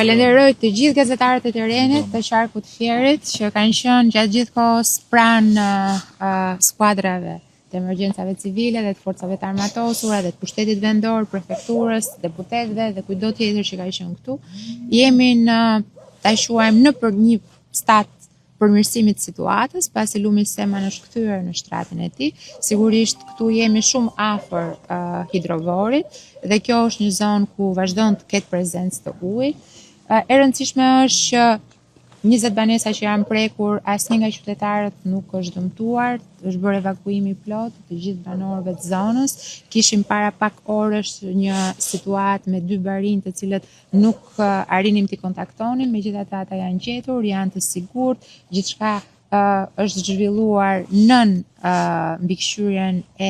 Falenderoj të gjithë gazetarët e Tiranit, të qarkut Fierit, që kanë qenë gjatë gjithë kohës pranë skuadrave të emergjencave civile dhe të forcave të armatosura dhe të pushtetit vendor, prefekturës, deputetëve dhe kujdo tjetër që ka qenë këtu. Jemi ta quajmë në për një stat përmirësimit të situatës, pasi Lumi Seman është kthyer në shtratin e tij. Sigurisht këtu jemi shumë afër hidrovorit dhe kjo është një zonë ku vazhdon të ketë prezencë të ujit. E rëndësishme është që 20 banesa që janë prekur, asnjë nga qytetarët nuk është dëmtuar, është bërë evakuimi plot të gjithë banorëve të zonës. Kishim para pak orësh një situatë me 2 barinj të cilët nuk arrinim t'i kontaktonin, megjithatë ata janë gjetur, janë të sigurt, gjithçka është zhvilluar nën mbikëqyrjen e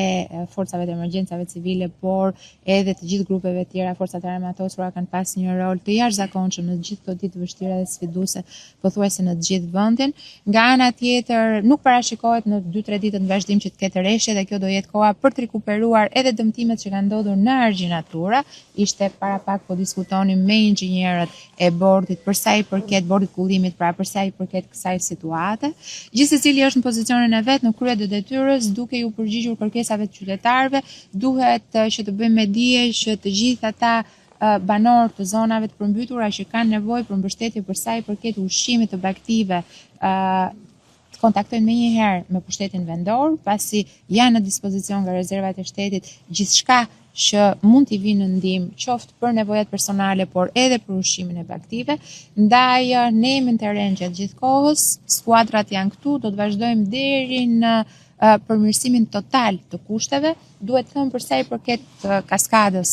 forcave të emergjencave civile, por edhe të gjithë grupeve tjera, forcat e armatosura kanë pas një rol të jashtëzakonshëm në gjithë këto ditë vështira dhe sfiduese, pothuajse në të gjithë vendin. Nga ana tjetër, nuk parashikohet në 2-3 ditë në vazhdim që të ketë rreshje dhe kjo do jetë koha për të rikuperuar edhe dëmtimet që kanë ndodhur në argjinatura. Ishte para pak po diskutonim me inxhinierët e bordit për sa i përket bordit kullimit, pra për sa i përket kësaj situate. Gjithsecili është në pozicionin e vet në krye të detyrës, duke ju përgjigjur kërkesave të qytetarëve, duhet që të bëjmë me dije që të gjithë ata banorë të zonave të përmbytura që kanë nevojë për mbështetje për sa i përket ushqimit të baktive, të kontaktojnë menjëherë me pushtetin vendor, pasi janë në dispozicion nga rezervat e shtetit gjithçka që mund t'i vinë në ndihmë, qoftë për nevojat personale, por edhe për ushqimin e baktive. Ndaj ne jemi në terren gjatë gjithë kohës, skuadrat janë këtu, do të vazhdojmë deri në përmirësimin total të kushteve. Duhet të thënë për sa i përket kaskadës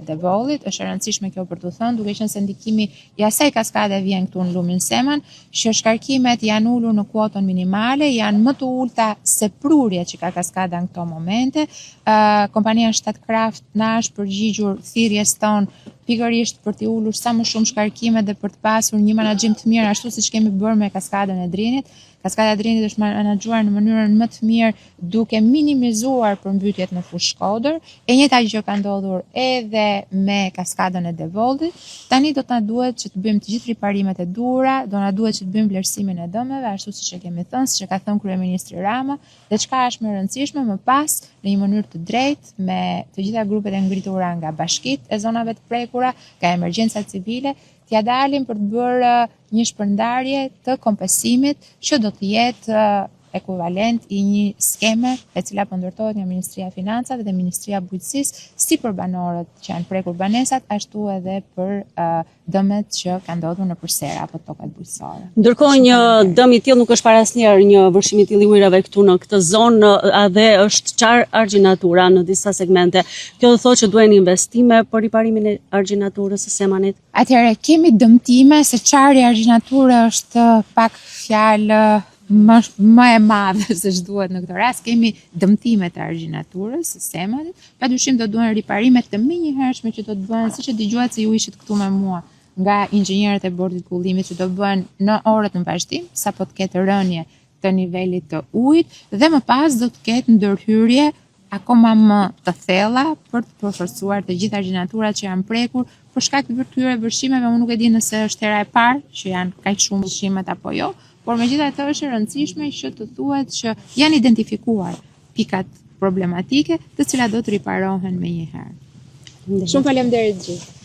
Devollit, është e rëndësishme kjo për të thënë, duke qenë se ndikimi i asaj kaskade vjen këtu në Lumin Seman, që shkarkimet janë ulur në kuotën minimale, janë më të ulta se prurjet që ka kaskada në këto momente. Kompania Statkraft na është përgjigjur thirrjes tonë pikërisht për t'i ulur sa më shumë shkarkime dhe për të pasur një menaxhim të mirë, ashtu siç kemi bërë me kaskadën e Drinit. Kaskada e Drinit është menaxhuar në mënyrën më të mirë, duke minimizuar përmbytjet në fushë Shkodër. E njëjta gjë ka ndodhur edhe me kaskadën e Devollit. Tani do të na duhet që të bëjmë të gjithë riparimet e duhura, do na duhet që të bëjmë vlerësimin e dëmeve, ashtu siç e kemi thënë, siç e ka thënë kryeministri Rama, dhe çka është më e rëndësishme, më pas në një mënyrë të drejtë me të gjitha grupet e ngritura nga bashkitë e zonave të prekura, nga emergjenca civile, t'ja dalim për të bërë një shpërndarje të kompensimit që do të jetë ekuivalent i një skeme e cila po ndërtohet nga Ministria e Financave dhe Ministria e Bujqësisë, si për banorët që janë prekur banesat, ashtu edhe për dëmet që kanë ndodhur në përsera apo tokat bujqësore. Ndërkohë një dëm i tillë nuk është para asnjëherë një vërshim i tillë i ujrave këtu në këtë zonë, dhe është qarë argjinatura në disa segmente. Kjo do thotë që duhen investime për riparimin e argjinaturës së Semanit. Atëherë kemi dëmtime se qarri argjinature është pak fjalë më e madhe se ç'duhet në këtë rast. Kemi dëmtime të argjinaturës së Semanit, padyshim do duhen riparime të menjëhershme që do të bëhen, siç e dëgjuat se ju ishit këtu me mua, nga inxhinierët e bordit kullimit, që do bëhen në orët në vazhdim, sapo të ketë rënje të nivelit të ujit, dhe më pas do të ketë ndërhyrje akoma më të thella për të përforcuar të gjitha argjinaturat që janë prekur për shkak të këtyre vërshimeve. Unë nuk e di nëse është hera e parë që janë kaq shumë vërshimet apo jo, por megjithatë është e rëndësishme që të thuhet që janë identifikuar pikat problematike, të cilat do të riparohen menjëherë. Shumë faleminderit gjithë.